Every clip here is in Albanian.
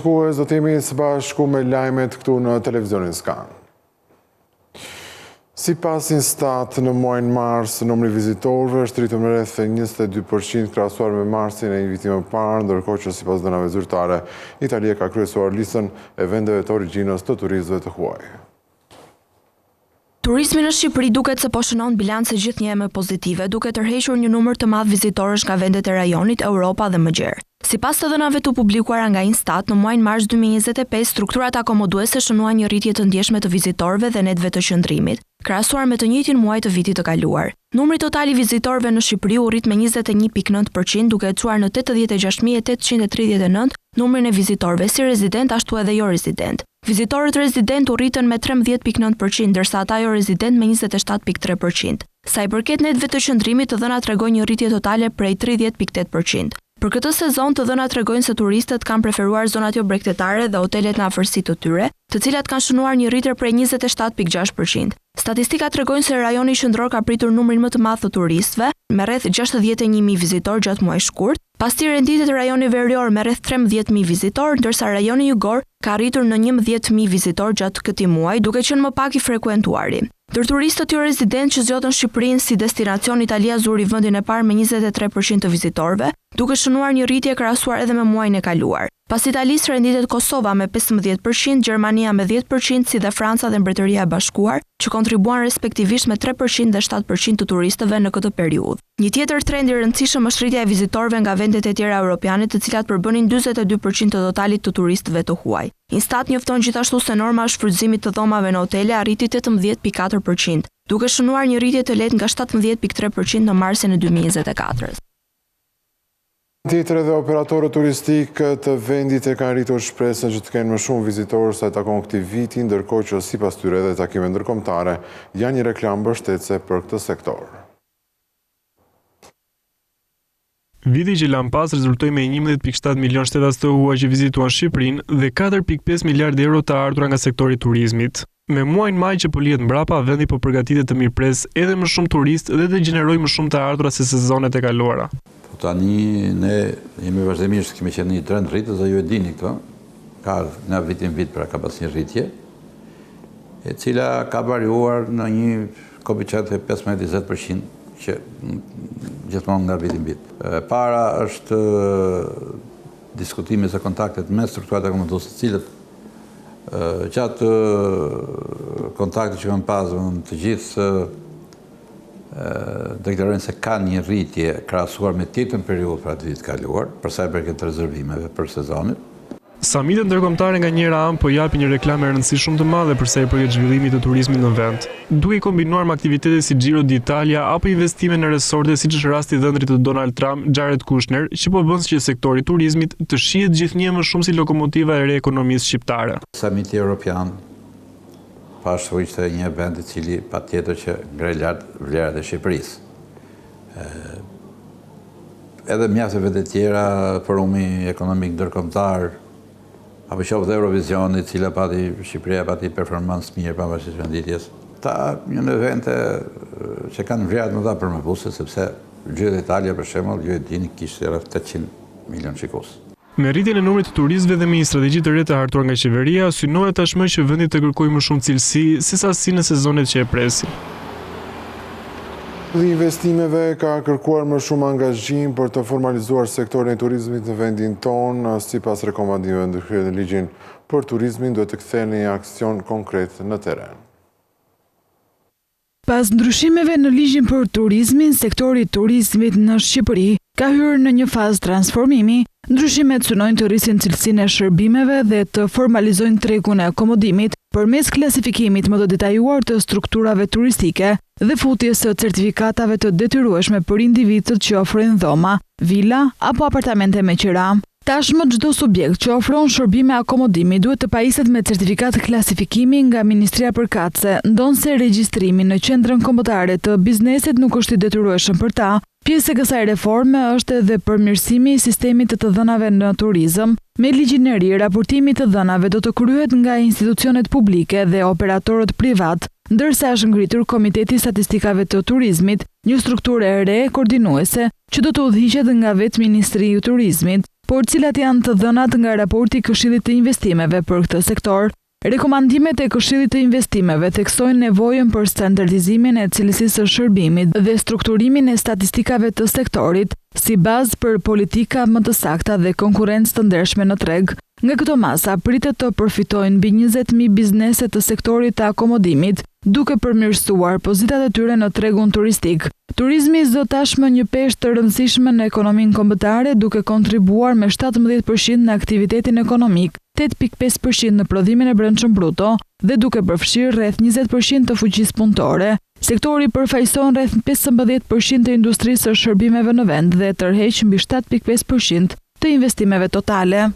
shikues, do të jemi së bashku me lajmet këtu në televizionin Skan. Sipas Instat, në muajin mars, numri vizitorëve është rritur me rreth 22% krahasuar me marsin e një viti më parë, ndërkohë që sipas dhënave zyrtare, Italia ka kryesuar listën e vendeve të origjinës të turistëve të huaj. Turizmi në Shqipëri duket se po shënon bilance gjithnjë më pozitive, duke tërhequr një numër të madh vizitorësh nga vendet e rajonit, Europa dhe më gjerë. Sipas të dhënave të publikuara nga Instat, në muajin mars 2025, strukturat akomoduese shënuan një rritje të ndjeshme të vizitorëve dhe netëve të qëndrimit, krahasuar me të njëjtin muaj të vitit të kaluar. Numri total i vizitorëve në Shqipëri u rrit me 21.9%, duke çuar në 86.839 numrin e vizitorëve si rezident ashtu edhe jo rezident. Vizitorët rezident u rritën me 13.9%, ndërsa ata jo rezident me 27.3%. Sa i përket netëve të qëndrimit, të dhënat tregojnë një rritje totale prej 30.8%. Për këtë sezon, të dhënat tregojnë se turistët kanë preferuar zonat jo bregtetare dhe hotelet në afërsi të tyre, të cilat kanë shënuar një rritje prej 27.6%. Statistikat tregojnë se rajoni qendror ka pritur numrin më të madh të turistëve, me rreth 61.000 vizitor gjatë muajit shkurt, pasi renditet rajoni verior me rreth 13.000 vizitor, ndërsa rajoni jugor ka arritur në 11.000 vizitor gjatë këtij muaji, duke qenë më pak i frekuentuari. Ndër turistët jo rezident që zgjodhen Shqipërinë si destinacion, Italia zuri vendin e parë me 23% të vizitorëve, duke shënuar një rritje krahasuar edhe me muajin e kaluar. Pas Italisë renditet Kosova me 15%, Gjermania me 10%, si dhe Franca dhe Mbretëria e Bashkuar, që kontribuan respektivisht me 3% dhe 7% të turistëve në këtë periudhë. Një tjetër trend i rëndësishëm është rritja e vizitorëve nga vendet e tjera europiane, të cilat përbënin 42% të totalit të turistëve të huaj. Instat njofton gjithashtu se norma e shfrytëzimit të dhomave në hotele arriti 18.4%, duke shënuar një rritje të lehtë nga 17.3% në marsin e 2024. Tjetër edhe operatorët turistik të vendit e kanë rritur shpresën që të kenë më shumë vizitorë sa e takon këtij viti, ndërkohë që sipas tyre edhe takime ndërkombëtare janë një reklam mbështetëse për këtë sektor. Viti që lan pas rezultoi me 11.7 milion shtetas të huaj që vizituan Shqipërinë dhe 4.5 miliardë euro të ardhura nga sektori turizmit. Me muajin maj që po lihet mbrapa, vendi po përgatitet të mirëpres edhe më shumë turistë dhe të gjenerojë më shumë të ardhura se sezonet e kaluara. Tani ne jemi vazhdimisht kemi qenë një trend rritës dhe ju e dini këto, ka nga vitin vit pra ka pas një rritje, e cila ka variuar në një koeficient e 15-20% që gjithmonë nga vitin vit. Para është diskutimi se kontaktet me strukturat akomoduese, të cilët gjatë kontakte që kanë pasur në të gjithë deklarojnë se kanë një rritje krahasuar me tjetër periudhë për atë vit kaluar, për sa i përket rezervimeve për sezonin. Samitet ndërkombëtare nga njëra anë po japin një reklamë rëndësi shumë të madhe për sa i përket zhvillimit të turizmit në vend, duke i kombinuar me aktivitete si Giro d'Italia apo investime në resorte siç është rasti i dhëndrit të Donald Trump, Jared Kushner, që po bën që sektori i turizmit të shihet gjithnjë më shumë si lokomotiva e re e ekonomisë shqiptare. Samiti Evropian pashtu ishte një vend i cili patjetër që ngre lart vlerat e Shqipërisë. Edhe mjaft vende të tjera, Forumi Ekonomik Ndërkombëtar, apo qoftë dhe Eurovisioni, cila Shqipëria pati performancë mirë pavarësisht renditjes. Ta një në evente që kanë vlerat më dha për më buse, sepse Giro d'Italia për shembull, ju e dini, kishte rreth 800 milion shikues. Me rritjen e numrit të turistëve dhe me një strategji të re të hartuar nga qeveria, synohet tashmë që vendi të kërkojë më shumë cilësi se sasi në sezonet që e presin. Dhe investimeve ka kërkuar më shumë angazhim për të formalizuar sektorin e turizmit në vendin tonë, sipas rekomandimeve ndërhyrë në ligjin për turizmin, duhet të kthehen një aksion konkret në terren. Pas ndryshimeve në ligjin për turizmin, sektori i turizmit në Shqipëri ka hyrë në një fazë transformimi. Ndryshimet synojnë të rrisin cilësinë e shërbimeve dhe të formalizojnë tregun e akomodimit përmes klasifikimit më të detajuar të strukturave turistike dhe futjes së certifikatave të detyrueshme për individët që ofrojnë dhoma, vila apo apartamente me qira. Tashmë çdo subjekt që ofron shërbime akomodimi duhet të pajiset me certifikat klasifikimi nga Ministria Përkatëse, ndonse regjistrimi në qendrën kombëtare të biznesit nuk është i detyrueshëm për ta. Pjesë e kësaj reforme është edhe përmirësimi i sistemit të dhënave në turizëm. Me ligjin e ri, raportimi i të dhënave do të kryhet nga institucionet publike dhe operatorët privat, ndërsa është ngritur Komiteti i Statistikave të Turizmit, një strukturë e re koordinuese që do të udhëhiqet nga vetë Ministri i Turizmit. por cilat janë të dhënat nga raporti i Këshillit të Investimeve për këtë sektor. Rekomandimet e Këshillit të Investimeve theksojnë nevojën për standardizimin e cilësisë së shërbimit dhe strukturimin e statistikave të sektorit si bazë për politika më të sakta dhe konkurrencë të ndershme në treg. Nga këto masa pritet të përfitojnë mbi 20.000 biznese të sektorit të akomodimit, duke përmirësuar pozitat e tyre në tregun turistik. Turizmi zë tashmë një peshë të rëndësishme në ekonominë kombëtare, duke kontribuar me 17% në aktivitetin ekonomik, 8.5% në prodhimin e brendshëm bruto dhe duke përfshirë rreth 20% të fuqisë punëtore. Sektori përfaqëson rreth 15% të industrisë së shërbimeve në vend dhe tërheq mbi 7.5% të investimeve totale.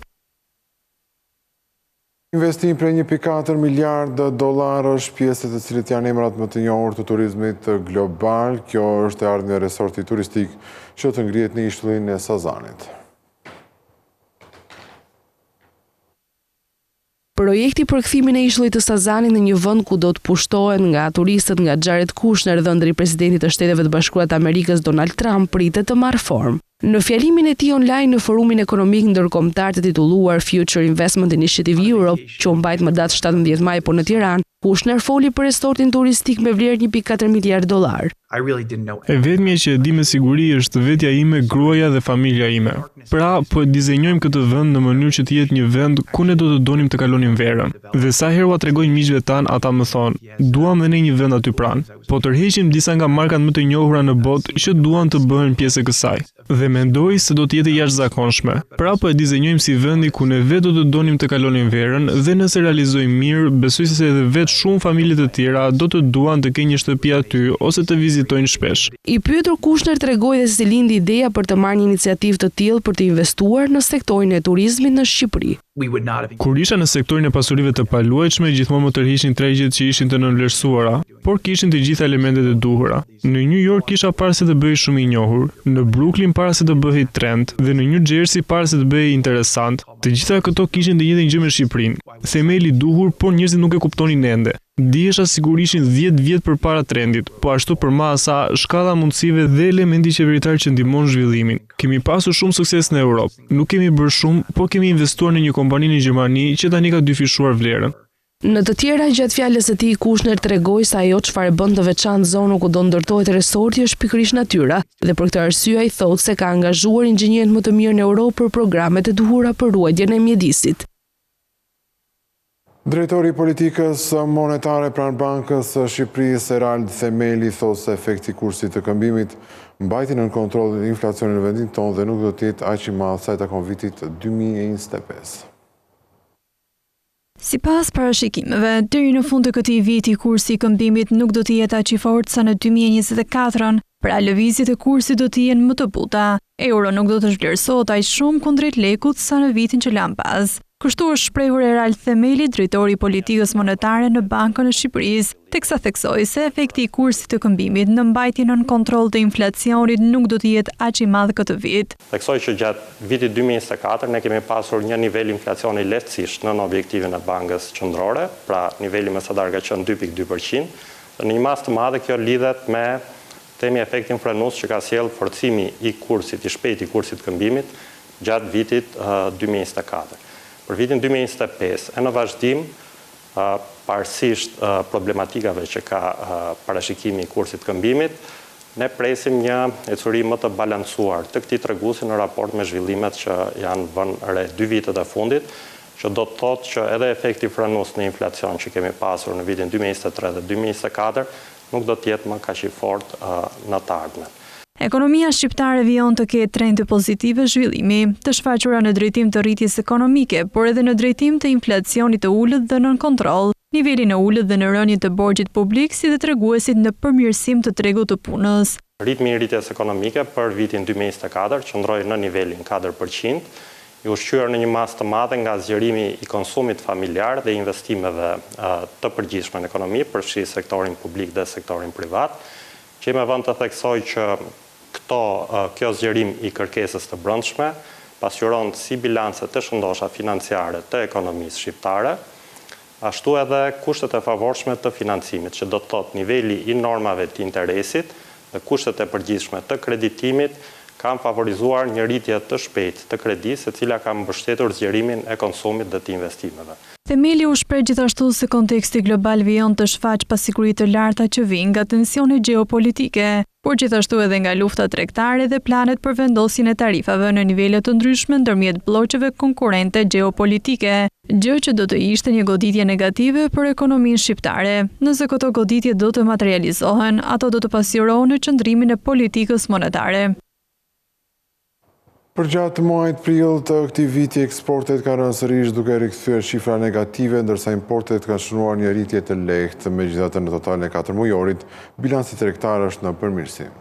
Investim për 1.4 miliardë dolar është pjesët të cilit janë emrat më të njohur të turizmit global. Kjo është e ardhmja e resortit turistik që të ngrihet në ishtullin e Sazanit. Projekti për kthimin e ishullit të Sazanit në një vend ku do të pushtohen nga turistët nga Jared Kushner dhe ëndri presidentit të Shteteve të Bashkuara të Amerikës Donald Trump pritet të marrë formë. Në fjalimin e tij online në forumin ekonomik ndërkombëtar të titulluar Future Investment Initiative Europe, që u mbajt më datë 17 maj në Tiranë, Kushner foli për resortin turistik me vlerë 1.4 miliard dolar. E vetmja që e di me siguri është vetja ime, gruaja dhe familja ime. Pra, po e dizenjojmë këtë vend në mënyrë që të jetë një vend ku ne do të donim të kalonim verën. Dhe sa herë ua tregoj miqve tan, ata më thonë, duam dhe ne një vend aty pranë. Po tërheqim disa nga markat më të njohura në botë që duan të bëhen pjesë e kësaj. Dhe mendoj se do të jetë jashtëzakonshme. Pra, po e dizenjojmë si vendi ku ne vetë do të donim të kalonim verën dhe nëse realizojmë mirë, besoj se edhe vetë shumë familje të tjera do të duan të kenë një shtëpi aty ose të vizitojnë shpesh. I pyetur Kushner tregoi se si lindi ideja për të marrë një iniciativë të tillë për të investuar në sektorin e turizmit në Shqipëri. Kur isha në sektorin e pasurive të paluajtshme, gjithmonë më tërhiqnin tregjet që ishin të nënvlerësuara, por kishin të gjitha elementet e duhura. Në New York kisha parë se të bëhej shumë i njohur, në Brooklyn parë se të bëhej trend dhe në New Jersey parë se të bëhej interesant. Të gjitha këto kishin të njëjtën gjë me Shqipërinë. Themeli i duhur, por njerëzit nuk e kuptonin ende. Dihesha sigur ishin 10 vjet përpara trendit, po ashtu përmaza sa shkalla mundësive dhe elementi qeveritar që ndihmon zhvillimin. Kemi pasur shumë sukses në Europë. Nuk kemi bërë shumë, por kemi investuar në një kompani në Gjermani që tani ka dyfishuar vlerën. Në të tjera, gjatë fjalës së tij Kushner tregoi se ajo çfarë bën të veçantë zonën ku do ndërtohet resorti është pikërisht natyra, dhe për këtë arsye ai thotë se ka angazhuar inxhinierët më të mirë në Europë për programet e duhura për ruajtjen e mjedisit. Drejtori i politikës monetare pranë Bankës së Shqipërisë Erald Themeli thotë se efekti i kursit të këmbimit mbajti nën kontroll inflacionin në vendin tonë dhe nuk do të jetë aq i madh sa i takon vitit 2025. Sipas parashikimeve, deri në fund të këtij viti kursi i këmbimit nuk do të jetë aq i fortë sa në 2024, pra lëvizjet e kursit do të jenë më të buta. Euro nuk do të zhvlerësohet aq shumë kundrejt lekut sa në vitin që lan pas. Kështu është shprehur Erald Themeli, drejtori i politikës monetare në Bankën e Shqipërisë, teksa theksoi se efekti i kursit të këmbimit në mbajtjen nën kontroll të inflacionit nuk do të jetë aq i madh këtë vit. Theksoi që gjatë vitit 2024 ne kemi pasur një nivel inflacioni lehtësisht në objektivin e Bankës Qendrore, pra niveli mesatar ka qenë 2.2%, dhe në një masë të madhe kjo lidhet me themi efektin frenues që ka sjellë forcimi i kursit, i shpejtë i kursit të këmbimit gjatë vitit 2024. Për vitin 2025, e në vazhdim, parsisht problematikave që ka parashikimi i kursit këmbimit, ne presim një ecuri më të balancuar të këtij treguesi në raport me zhvillimet që janë vënë re 2 vitet e fundit, që do të thotë që edhe efekti frenues në inflacion që kemi pasur në vitin 2023 dhe 2024 nuk do të jetë më kaq i fortë në të ardhmen. Ekonomia shqiptare vijon të ketë trende pozitive zhvillimi, të shfaqura në drejtim të rritjes ekonomike, por edhe në drejtim të inflacionit të ulët dhe nën kontroll, nivelin e ulët dhe në rënien të borxhit publik si dhe treguesit në përmirësim të tregut të punës. Ritmi i rritjes ekonomike për vitin 2024 qëndroi në nivelin 4%, i ushqyer në një masë të madhe nga zgjerimi i konsumit familjar dhe investimeve të përgjithshme në ekonomi, përfshi sektorin publik dhe sektorin privat, që më vën të theksoj që kjo zgjerim i kërkesës të brendshme pasqyron si bilancet të shëndosha financiare të ekonomisë shqiptare, ashtu edhe kushtet e favorshme të financimit, që do të thotë niveli i normave të interesit dhe kushtet e përgjithshme të kreditimit kanë favorizuar një rritje të shpejtë të kredisë, e cila ka mbështetur zgjerimin e konsumit dhe të investimeve. Themeli u shpreh gjithashtu se konteksti global vijon të shfaq pasiguritë të larta që vijnë nga tensionet gjeopolitike, por gjithashtu edhe nga lufta tregtare dhe planet për vendosjen e tarifave në nivele të ndryshme ndërmjet bllokeve konkurrente gjeopolitike, gjë që do të ishte një goditje negative për ekonominë shqiptare. Nëse këto goditje do të materializohen, ato do të pasqyrojnë qëndrimin e politikës monetare. Për gjatë muajit prill të këtij viti, eksportet kanë rënë sërish duke rikthyer shifra negative, ndërsa importet kanë shënuar një rritje të lehtë. Megjithatë, në totalin e 4 mujorit, bilanci tregtar është në përmirësim.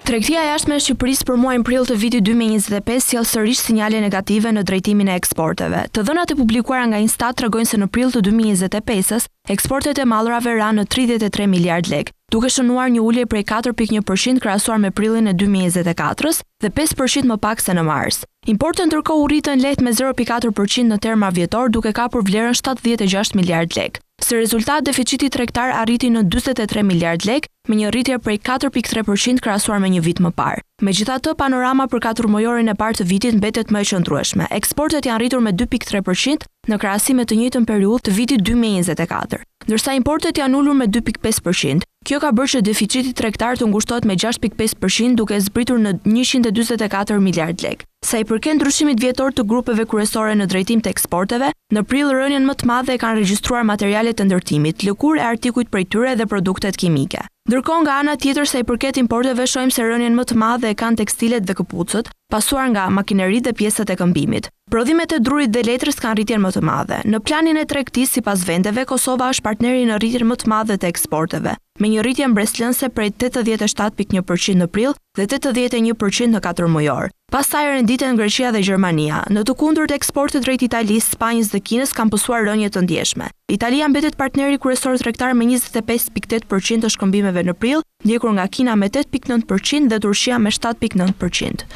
Tregtia e jashtme e Shqipërisë për muajin prill të vitit 2025 sjell sërish sinjale negative në drejtimin e eksporteve. Të dhënat e publikuara nga Instat tregojnë se në prill të 2025-s, eksportet e mallrave ranë në 33 miliard lekë, duke shënuar një ulje prej 4.1% krahasuar me prillin e 2024-s dhe 5% më pak se në mars. Importet ndërkohë u rritën lehtë me 0.4% në terma vjetor, duke kapur vlerën 76 miliard lekë. Si rezultat, deficiti tregtar arriti në 43 miliard lekë, me një rritje prej 4.3% krahasuar me një vit më parë. Megjithatë, panorama për 4 mujorin e parë të vitit mbetet më e qëndrueshme. Eksportet janë rritur me 2.3% në krahasim me të njëjtën periudhë të vitit 2024, ndërsa importet janë ulur me 2.5%. Kjo ka bërë që deficiti tregtar të ngushtohet me 6.5%, duke zbritur në 144 miliard lekë. Sa i përket ndryshimit vjetor të grupeve kryesore në drejtim të eksporteve, në prill rënien më të madhe e kanë regjistruar materialet të ndërtimit, lëkurë e artikujt prej tyre dhe produktet kimike. Ndërkohë nga ana tjetër, sa i përket importeve, shohim se rënien më të madhe e kanë tekstilet dhe këpucët, pasuar nga makineritë dhe pjesët e këmbimit. Prodhimet e drurit dhe letrës kanë rritjen më të madhe. Në planin e tregtisë sipas vendeve, Kosova është partneri në rritjen më të madhe të eksporteve, me një rritje mbreslënse prej 87.1% në prill dhe 81% në 4 mujor. Pastaj renditen Greqia dhe Gjermania. Në të kundërt, eksportet drejt Italisë, Spanjës dhe Kinës kanë pësuar rënje të ndjeshme. Italia mbetet partneri kryesor tregtar me 25.8% të shkëmbimeve në prill, ndjekur nga Kina me 8.9% dhe Turqia me 7.9%.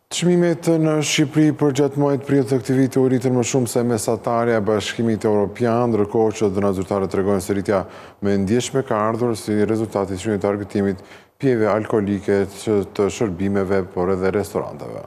Çmimet në Shqipëri për gjatë muajit prill të këtij viti u rritën më shumë se mesatarja e Bashkimit Evropian, ndërkohë që dhënat zyrtare tregojnë se rritja më e ndjeshme ka ardhur si rezultat i çmimit të argëtimit pijeve alkolike të shërbimeve, por edhe restoranteve.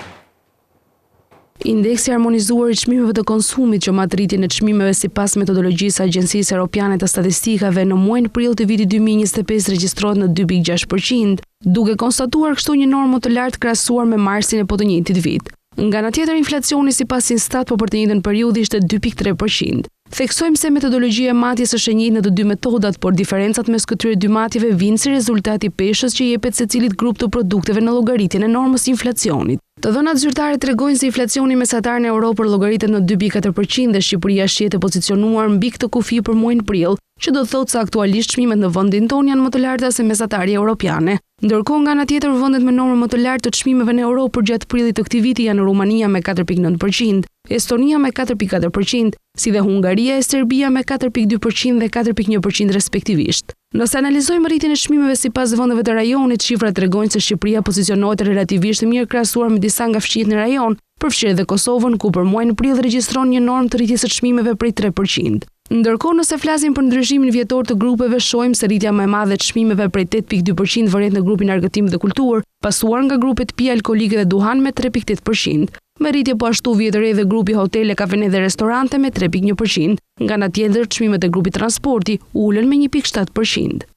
Indeksi harmonizuar i çmimeve të konsumit që mat rritjen e çmimeve sipas metodologjisë së Agjencisë Europiane të Statistikave në muajin prill të vitit 2025 regjistrohet në 2.6%, duke konstatuar kështu një normë të lartë krahasuar me marsin e po të njëjtit vit. Nga ana tjetër, inflacioni sipas Instat po për të njëjtën periudhë ishte 2.3%. Theksojmë se metodologjia e matjes është e njëjtë në të dy metodat, por diferencat mes këtyre dy matjeve vijnë si rezultat i peshës që jepet secilit grup të produkteve në llogaritjen e normës inflacionit. Të dhënat zyrtare tregojnë se inflacioni mesatar në Europë llogaritet në 2.4% dhe Shqipëria shihet e pozicionuar mbi këtë kufi për muajin prill, që do të thotë se aktualisht çmimet në vendin tonë janë më të larta se mesatarja europiane. Ndërkohë nga ana tjetër, vendet me numër më të lartë të çmimeve në Europë për gjatë prillit të këtij viti janë Rumania me 4.9%, Estonia me 4.4%, si dhe Hungaria e Serbia me 4.2% dhe 4.1% respektivisht. Nëse analizojmë rritjen e çmimeve sipas vendeve të rajonit, shifrat tregojnë se Shqipëria pozicionohet relativisht mirë krahasuar me disa nga fqinjtë në rajon, përfshirë edhe Kosovën, ku për muajin prill regjistron një normë të rritjes së çmimeve prej 3%. Ndërkohë, nëse flasim për ndryshimin vjetor të grupeve, shohim se rritja më e madhe e çmimeve prej 8.2% vëret në grupin argëtim dhe kulturë, pasuar nga grupet pije alkolike dhe duhan me 3.8%. Me rritje po ashtu vjet re dhe grupi hotele, kafene dhe restorante me 3.1%, nga ana tjetër çmimet e grupit transporti ulën me 1.7%.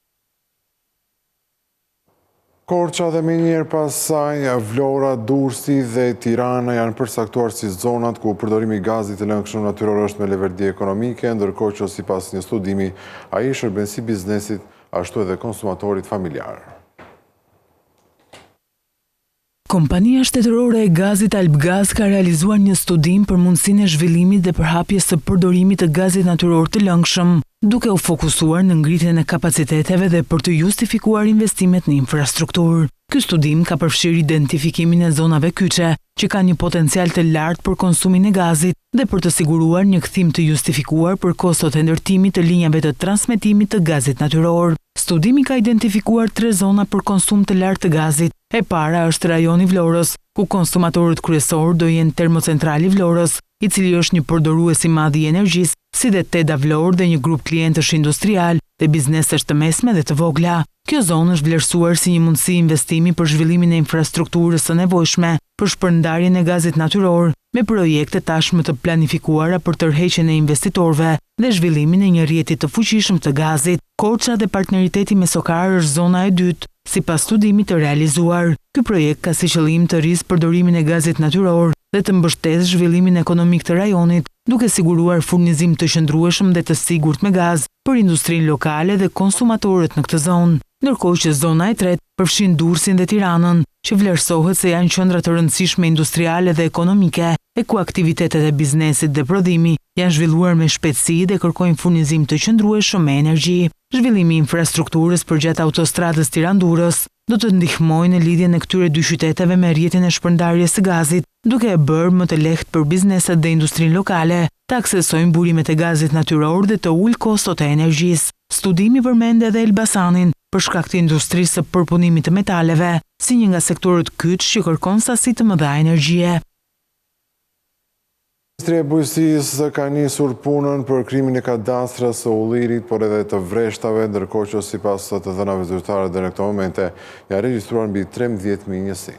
Korça dhe menjëherë pas saj, Vlora, Durrësi dhe Tirana janë përcaktuar si zonat ku përdorimi i gazit të lëngshëm natyror është me leverdi ekonomike, ndërkohë që sipas një studimi ai shërben si biznesit ashtu edhe konsumatorit familjar. Kompania shtetërore e gazit Albgaz ka realizuar një studim për mundësinë e zhvillimit dhe përhapjes së përdorimit të gazit natyror të lëngshëm, duke u fokusuar në ngritjen e kapaciteteve dhe për të justifikuar investimet në infrastrukturë. Ky studim ka përfshirë identifikimin e zonave kyçe, që kanë një potencial të lartë për konsumin e gazit dhe për të siguruar një kthim të justifikuar për kostot e ndërtimit të linjave të transmetimit të gazit natyror. Studimi ka identifikuar 3 zona për konsum të lartë të gazit. E para është rajoni Vlorës, ku konsumatorët kryesor do jenë Termocentrali Vlorës, i cili është një përdorues i madh i energjisë, si dhe Teda Vlorë dhe një grup klientësh industrial dhe biznesesh të mesme dhe të vogla. Kjo zonë është vlerësuar si një mundësi investimi për zhvillimin e infrastrukturës së nevojshme për shpërndarjen e gazit natyror, me projekte tashmë të planifikuara për tërheqjen e investitorëve dhe zhvillimin e një rrjeti të fuqishëm të gazit. Korça dhe partneriteti me Sokar është zona e dytë, sipas studimit të realizuar. Ky projekt ka si qëllim të rrisë përdorimin e gazit natyror dhe të mbështesë zhvillimin ekonomik të rajonit, duke siguruar furnizim të qëndrueshëm dhe të sigurt me gaz për industrinë lokale dhe konsumatorët në këtë zonë. Ndërkohë që zona e tretë përfshin Durrësin dhe Tiranën, që vlerësohet se janë qendra të rëndësishme industriale dhe ekonomike, e ku aktivitetet e biznesit dhe prodhimi janë zhvilluar me shpejtësi dhe kërkojnë furnizim të qëndrueshëm me energji. Zhvillimi i infrastrukturës përgjatë autostradës Tiranë-Durrës do të ndihmojë në lidhjen e këtyre dy qyteteve me rrjetin e shpërndarjes së gazit, duke e bërë më të lehtë për bizneset dhe industrinë lokale të aksesojnë burimet e gazit natyror dhe të ulë kostot e energjisë. Studimi përmend edhe Elbasanin për shkak të industrisë së përpunimit të metaleve, si një nga sektorët kyç që kërkon sasi të mëdha energjie. Ministria e Bujqësisë ka nisur punën për krimin e kadastrës së ullirit, por edhe të vreshtave, ndërkohë që sipas të dhënave zyrtare deri në këto momente janë regjistruar mbi 13.000 njësi.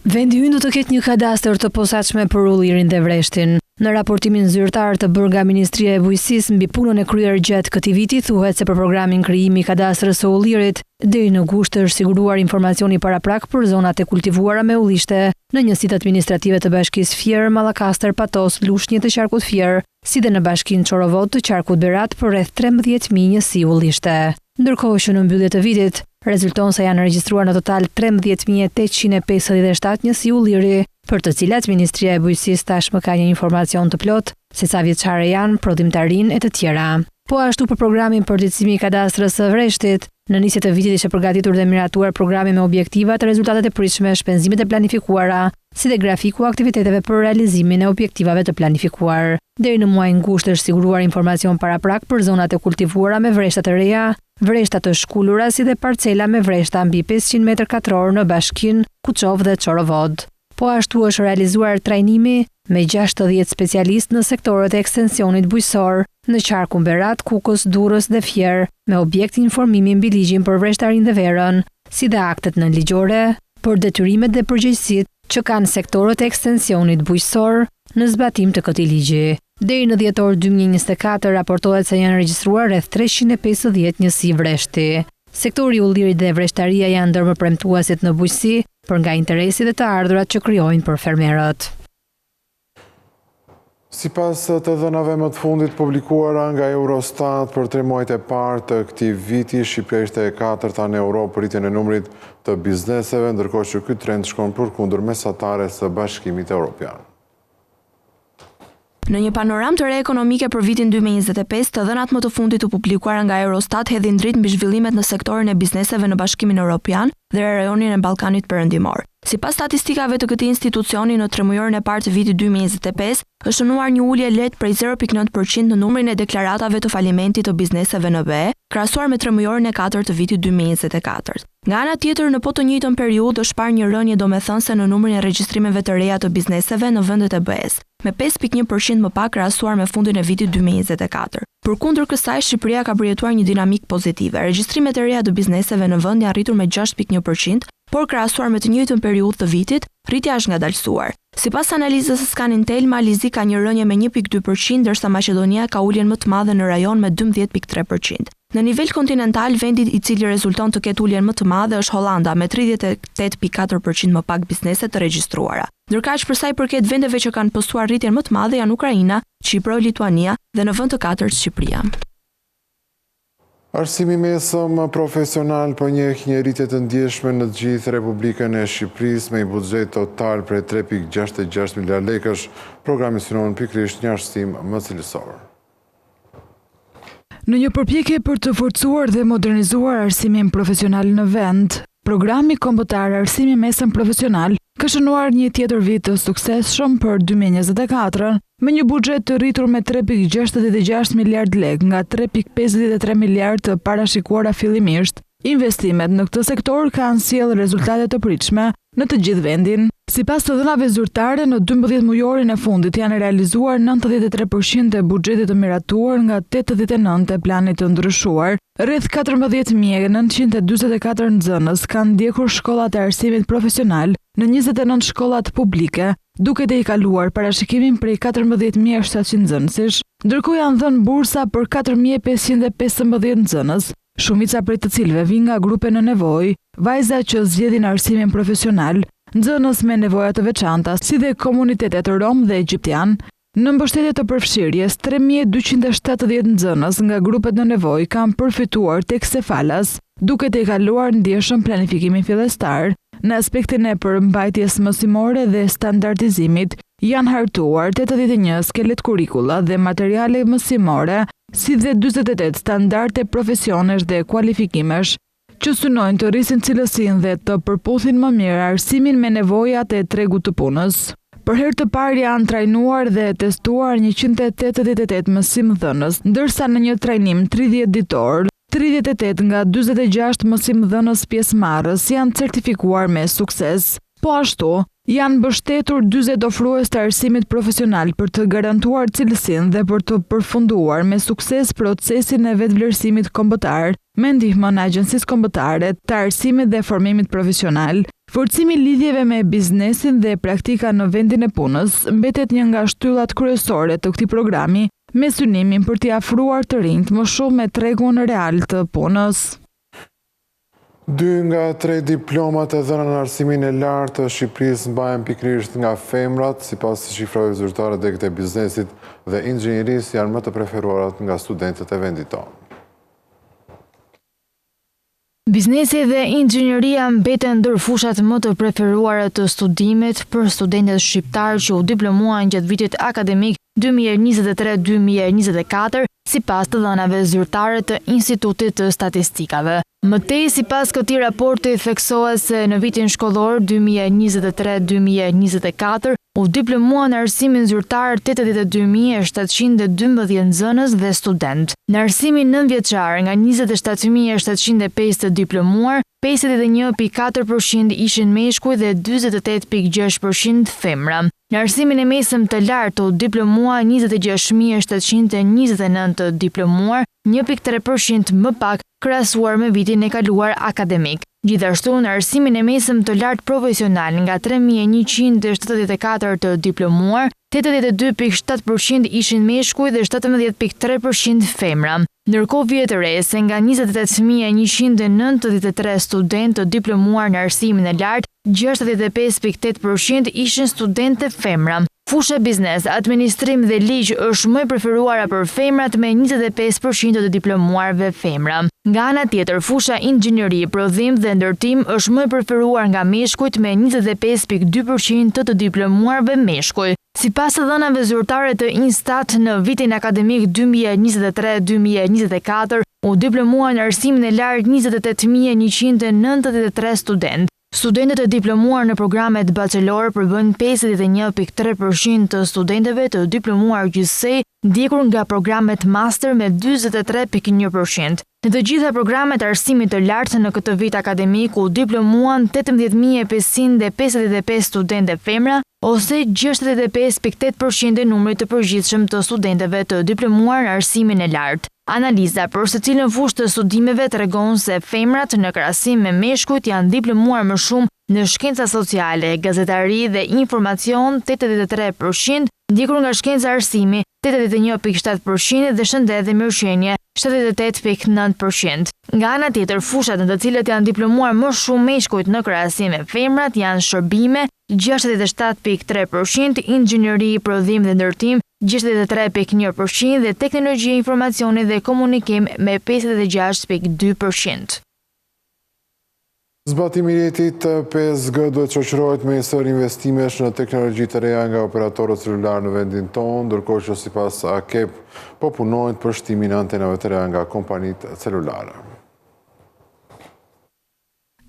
Vendi ynë do të ketë një kadastër të posaçme për ullirin dhe vreshtin. Në raportimin zyrtar të bërë nga Ministria e Bujqësisë mbi punën e kryer gjatë këtij viti, thuhet se për programin krijimi i kadastrës së ullirit, deri në gusht është siguruar informacioni paraprak për zonat e kultivuara me ullishte në njësitë administrative të Bashkisë Fier, Mallakastër, Patos, Lushnjë të qarkut Fier, si dhe në Bashkinë Çorovod të qarkut Berat për rreth 13.000 njësi ullishte. Ndërkohë që në mbyllje të vitit, rezulton se janë regjistruar në total 13.857 njësi ulliri, për të cilat Ministria e Bujqësisë tashmë ka një informacion të plot se sa vjeçare janë, prodhimtarinë e të tjera. Po ashtu për programin përditësimi i kadastrës së vreshtit, në nisje të vitit ishte përgatitur dhe miratuar programi me objektivat, rezultatet e pritshme, shpenzimet e planifikuara, si dhe grafiku aktiviteteve për realizimin e objektivave të planifikuar. Deri në muajin gusht është siguruar informacion paraprak për zonat e kultivuara me vreshta të reja, vreshta të shkullura si dhe parcela me vreshta mbi 500 m2 në Bashkinë Kuçov dhe Çorovod. Po ashtu është realizuar trajnimi me 60 specialistë në sektorët e ekstensionit bujqësor në qarkun Berat, Kukës, Durrës dhe Fier, me objekt informimi mbi ligjin për vreshtarin dhe verën, si dhe aktet nënligjore për detyrimet dhe përgjegjësitë që kanë sektorët e ekstensionit bujqësor në zbatim të këtij ligji. Deri në dhjetor 2024 raportohet se janë regjistruar rreth 350 njësi vreshti. Sektori i ullirit dhe vreshtaria janë ndër më premtuesit në bujqësi, për nga interesi dhe të ardhurat që krijojnë për fermerët. Sipas të dhënave më të fundit publikuara nga Eurostat për 3 muajt e parë të këtij viti, Shqipëria ishte e 4-ta në Europë për rritjen e numrit të bizneseve, ndërkohë që ky trend shkon përkundër mesatares së Bashkimit Evropian. Në një panoramë të re ekonomike për vitin 2025, të dhënat më të fundit të publikuara nga Eurostat hedhin dritë mbi zhvillimet në sektorin e bizneseve në Bashkimin Evropian dhe rajonin e Ballkanit Perëndimor. Sipas statistikave të këtij institucioni, në tremujorin e parë të vitit 2025, është shënuar një ulje lehtë prej 0.9% në numrin e deklaratave të falimentit të bizneseve në BE, krahasuar me tremujorin e 4 të vitit 2024. Nga ana tjetër, në po të njëjtën periudhë është parë një rënje domethënëse në numrin e regjistrimeve të reja të bizneseve në vendet e BE-s, me 5.1% më pak krahasuar me fundin e vitit 2024. Përkundër kësaj, Shqipëria ka përjetuar një dinamik pozitive. Regjistrimet e reja të bizneseve në vend janë rritur me 6.1%, por krahasuar me të njëjtën periudhë të vitit, rritja është ngadalësuar. Sipas analizës së Scanintel, Malizi ka një rënje me 1.2%, ndërsa Maqedonia ka uljen më të madhe në rajon me 12.3%. Në nivel kontinental, vendi i cili rezulton të ketë uljen më të madhe është Hollanda me 38.4% më pak biznese të regjistruara. Ndërkaq për sa i përket vendeve që kanë postuar rritjen më të madhe janë Ukraina, Çipro, Lituania dhe në vend të katërt Shqipëria. Arsimi mesëm profesional përnjeh një rritje të ndjeshme në të gjithë Republikën e Shqipërisë me një buxhet total prej 3.66 miliard lekësh. Programi synon pikërisht një arsim më cilësor. Në një përpjekje për të forcuar dhe modernizuar arsimin profesional në vend, programi kombëtar Arsimi Mesëm Profesional ka shënuar një tjetër vit të suksesshëm për 2024 me një buxhet të rritur me 3.66 miliard lekë nga 3.53 miliard të parashikuara fillimisht. Investimet në këtë sektor kanë sjellë rezultate të pritshme në të gjithë vendin. Sipas të dhënave zyrtare, në 12 mujorin e fundit janë realizuar 93% e buxhetit të miratuar nga 89 e planit të ndryshuar. Rreth 14.944 nxënës kanë ndjekur shkollat e arsimit profesional në 29 shkollat publike, duke i kaluar parashikimin prej 14.700 nxënësish, ndërkohë janë dhënë bursa për 4.515 nxënës, shumica prej të cilëve vijnë nga grupe në nevojë, vajza që zgjedhin arsimin profesional, nxënës me nevoja të veçanta, si dhe komunitetet rom dhe egjiptian. Në mbështetje të përfshirjes, 3.270 nxënës nga grupet në nevojë kanë përfituar tek Sefalas, duke i kaluar ndjeshëm planifikimin fillestar. Në aspektin e përmbajtjes mësimore dhe standardizimit, janë hartuar 81 skelet kurrikula dhe materiale mësimore, si dhe 48 standarde profesionesh dhe kualifikimesh, që synojnë të rrisin cilësinë dhe të përputhin më mirë arsimin me nevojat e tregut të punës. Për herë të parë janë trajnuar dhe testuar 188 mësimdhënës, ndërsa në një trajnim 30 ditor, 38 nga 46 mësimdhënës pjesëmarrës janë certifikuar me sukses. Po ashtu, janë mbështetur 40 ofrues të arsimit profesional për të garantuar cilësinë dhe për të përfunduar me sukses procesin e vetvlerësimit kombëtar me ndihmën e Agjencisë Kombëtare të Arsimit dhe Formimit Profesional. Forcimi lidhjeve me biznesin dhe praktika në vendin e punës mbetet një nga shtyllat kryesore të këtij programi, me synimin për t'i afruar të rinjt më shumë me tregun real të punës. 2 nga 3 diplomat e dhëna në arsimin e lartë të Shqipërisë mbahen pikërisht nga femrat, sipas shifrave zyrtare deri te biznesit dhe inxhinierisë janë më të preferuarat nga studentët e vendit tonë. Biznesi dhe inxhinieria mbeten ndër fushat më të preferuara të studimit për studentët shqiptar që u diplomuan gjatë vitit akademik 2023-2024, sipas të dhënave zyrtare të Institutit të Statistikave. Mëtej, sipas këtij raporti theksohet se në vitin shkollor 2023-2024 u diplomuan në arsimin zyrtar 82.712 nxënës dhe student. Në arsimin nëntëvjeçar, nga 27.705 të diplomuar, 51.4% ishin meshkuj dhe 48.6% femra. Në arsimin e mesëm të lartë u diplomua 26.729 të diplomuar, 1.3% më pak krahasuar me vitin e kaluar akademik. Gjithashtu, në arsimin e mesëm të lartë profesional nga 3.174 të diplomuar, 82.7% ishin meshkuj dhe 17.3% femra. Ndërkohë vjet të re se nga 28.193 studentë të diplomuar në arsimin e lartë, 65.8% ishin studente femra. Fusha biznes, administrim dhe ligj është më e preferuara për femrat me 25% të diplomuarve femra. Nga ana tjetër, fusha inxhinieri, prodhim dhe ndërtim është më e preferuar nga meshkujt me 25.2% të diplomuarve meshkuj. Sipas të dhënave zyrtare të Instat, në vitin akademik 2023-2024 u diplomuan në arsimin e lartë 28.193 studentë. Studentët e diplomuar në programet bachelor përbën 51.3% të studentëve të diplomuar gjithsej, ndjekur nga programet master me 43.1%. Në të gjitha programet arsimit të lartë në këtë vit akademik u diplomuan 18.555 studentë femra, ose 65.8% e numrit të përgjithshëm të studentëve të diplomuar në arsimin e lartë. Analiza për secilën fushë të studimeve tregon se femrat në krahasim me meshkujt janë diplomuar më shumë në shkenca sociale, gazetari dhe informacion 83%, ndjekur nga shkenca arsimi 81.7% dhe shëndet dhe mirëqenie 78.9%. Nga ana tjetër, fushat në të cilët janë diplomuar më shumë meshkujt në krahasim me femrat janë shërbime 67.3%, inxhinieri, prodhim dhe ndërtim 63.1% dhe teknologji e informacionit dhe komunikim me 56.2%. Zbatimi i rjetit 5G duhet shoqërohet me sër investimesh në teknologji të reja nga operatorët celular në vendin tonë, ndërkohë që sipas AKEP po punojnë për shtimin e antenave të reja nga kompanitë celulare.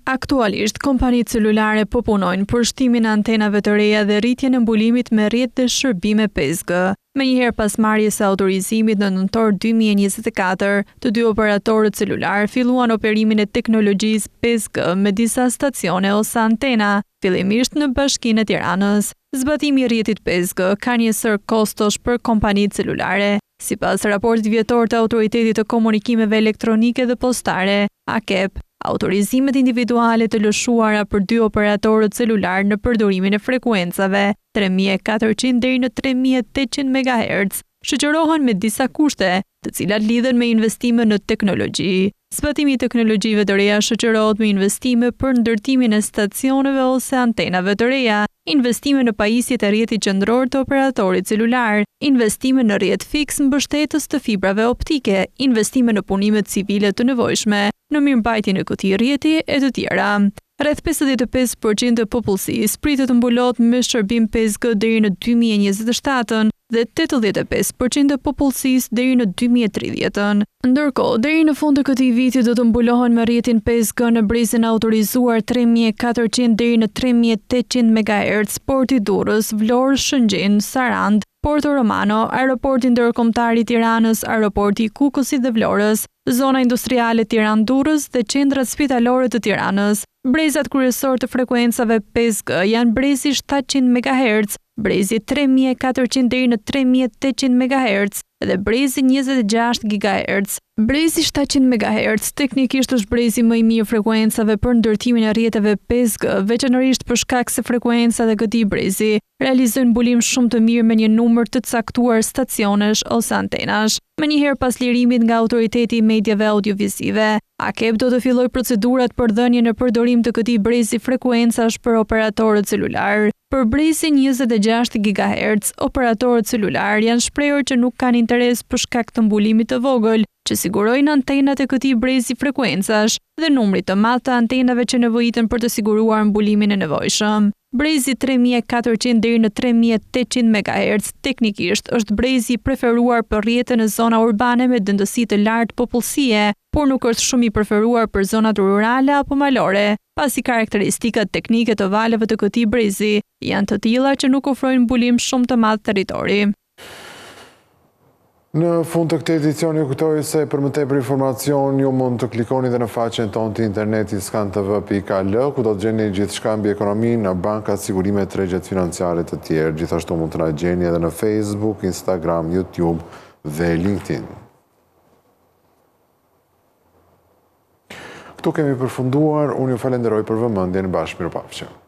Aktualisht, kompanitë celulare po punojnë për shtimin e antenave të reja dhe rritjen e mbulimit me rrjet dhe shërbime 5G. Menjëherë pas marrjes së autorizimit në nëntor 2024, të dy operatorët celular filluan operimin e teknologjisë 5G me disa stacione ose antena, fillimisht në Bashkinë e Tiranës. Zbatimi I rrjetit 5G ka njësër kostosh për kompanitë celulare. Sipas raportit vjetor të Autoritetit të Komunikimeve Elektronike dhe Postare, AKEP, autorizimet individuale të lëshuara për dy operatorët celular në përdorimin e frekuencave 3400 deri në 3800 MHz shoqërohen me disa kushte, të cilat lidhen me investime në teknologji. Zbatimi I teknologjive të reja shoqërohet me investime për ndërtimin e stacioneve ose antenave të reja, investime në pajisjet e rrjetit qendror të operatorit celular, investime në rrjet fiks mbështetës të fibrave optike, investime në punimet civile të nevojshme, në mirëmbajtjen e këtij rrjeti e të tjera. Rreth 55% të popullsisë pritet të mbulohet me shërbim 5G deri në 2027 dhe 85% të popullsisë deri në 2030. Ndërkohë, deri në fund të këtij viti do të mbulohen me rrjetin 5G në brezin autorizuar 3400 deri në 3800 MHz porti Durrës, Vlorë, Shëngjin, Sarand, Porto Romano, aeroporti ndërkombëtar I Tiranës, aeroporti I Kukësit dhe Vlorës, zona industriale Tiranë-Durrës dhe qendrat spitalore të Tiranës. Brezat kryesor të frekuencave 5G janë brezi 700 MHz, brezi 3400 deri në 3800 MHz dhe brezi 26 GHz. Brezi 700 MHz teknikisht është brezi më I mirë frekuencave për ndërtimin e rrjeteve 5G, veçanërisht për shkak se frekuencat e këtij brezi realizojnë mbulim shumë të mirë me një numër të caktuar stacionesh ose antenash. Menjëherë pas lirimit nga Autoriteti I Mediave Audiovizive, AKEP do të fillojë procedurat për dhënien në përdorim të këtij brezi frekuencash për operatorët celular. Për brezin 26 GHz, operatorët celular janë shprehur që nuk kanë interes për shkak të mbulimit të vogël që sigurojnë antenat e këtij brezi frekuencash dhe numrit të madh të antenave që nevojiten për të siguruar mbulimin e nevojshëm. Brezi 3400 deri në 3800 MHz teknikisht është brezi I preferuar për rrjete në zona urbane me dëndësi të lartë popullsie, por nuk është shumë I preferuar për zonat rurale apo malore, pasi karakteristikat teknike të valeve të këtij brezi janë të tilla që nuk ofrojnë mbulim shumë të madh territori. Në fund të këtij edicioni ju kujtoj se për më tepër informacion ju mund të klikoni dhe në faqen tonë të internetit skantv.al, ku do të gjeni gjithçka mbi ekonominë, bankat, sigurimet, tregjet financiare të tjerë. Gjithashtu mund të na gjeni edhe në Facebook, Instagram, YouTube dhe LinkedIn. Këtu kemi përfunduar, unë ju falenderoj për vëmendjen, bashkë mirupafshim.